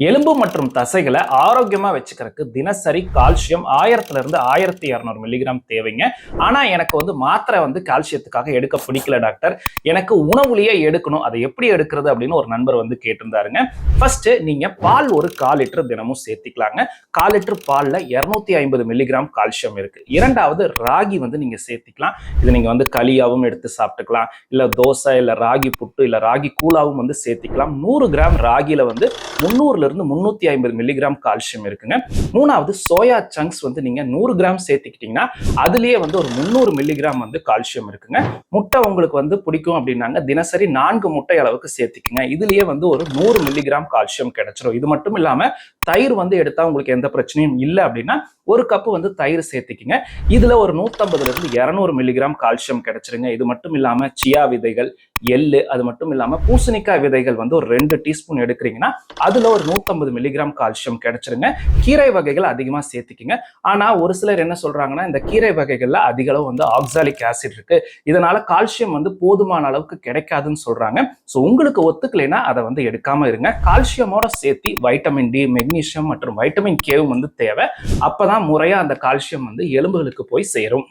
எலும்பு மற்றும் தசைகளை ஆரோக்கியமா வச்சுக்கிறதுக்கு தினசரி கால்சியம் 1000 இருந்து 1200 மில்லிகிராம் தேவைங்க. ஆனா எனக்கு மாத்திரை கால்சியத்துக்காக எடுக்க பிடிக்கல டாக்டர், எனக்கு உணவுலயே எடுக்கணும், அதை எப்படி எடுக்கிறது அப்படின்னு ஒரு நண்பர் கேட்டிருந்தாருங்க. ஃபர்ஸ்ட் நீங்க பால் ஒரு 1/4 லிட்டர் தினமும் சேர்த்திக்கலாங்க. 1/4 லிட்டர் பால்ல 250 மில்லிகிராம் கால்சியம் இருக்கு. இரண்டாவது ராகி நீங்க சேர்த்திக்கலாம். இது நீங்க களியாவும் எடுத்து சாப்பிட்டுக்கலாம், இல்ல தோசை, இல்ல ராகி புட்டு, இல்ல ராகி கூழாவும் சேர்த்திக்கலாம். 100 கிராம் ராகில 300 இருந்து 350 மில்லிகிராம் கால்சியம் இருக்குங்க. மூணாவது சோயா சங்க்ஸ் நீங்க 100 கிராம் சேர்த்துக்கிட்டீங்கன்னா அதுலயே ஒரு 300 மில்லிகிராம் கால்சியம் இருக்குங்க. முட்டை உங்களுக்கு பிடிக்கும் அப்படின்னாங்க தினசரி 4 முட்டை அளவுக்கு சேர்த்துக்குங்க. இதுலயே ஒரு 100 மில்லிகிராம் கால்சியம் கிடைச்சிடும். இது மட்டும் இல்லாம தயிர் எடுத்தா உங்களுக்கு எந்த பிரச்சனையும் இல்லை அப்படின்னா ஒரு கப்பு தயிர் சேர்த்துக்குங்க. இதுல ஒரு 150 இருந்து 200 மில்லிகிராம் கால்சியம் கிடைச்சிருங்க. இது மட்டும் இல்லாம சியா விதைகள், எள்ளு, அது மட்டும் இல்லாம பூசணிக்காய் விதைகள் ஒரு 2 டீஸ்பூன் எடுக்கிறீங்கன்னா அதுல ஒரு 150 மில்லிகிராம் கால்சியம் கிடைச்சிருங்க. கீரை வகைகள் அதிகமா சேர்த்துக்குங்க. ஆனா ஒரு சிலர் என்ன சொல்றாங்கன்னா, இந்த கீரை வகைகள்ல அதிக அளவு ஆக்சாலிக் ஆசிட் இருக்கு, இதனால கால்சியம் போதுமான அளவுக்கு கிடைக்காதுன்னு சொல்றாங்க. ஸோ உங்களுக்கு ஒத்துக்கலைன்னா அதை எடுக்காம இருங்க. கால்சியமோட சேர்த்து வைட்டமின் டி, மெக்னீசியம் மற்றும் வைட்டமின் கேவும் தேவை. அப்பதான் முறையா அந்த கால்சியம் எலும்புகளுக்கு போய் சேரும்.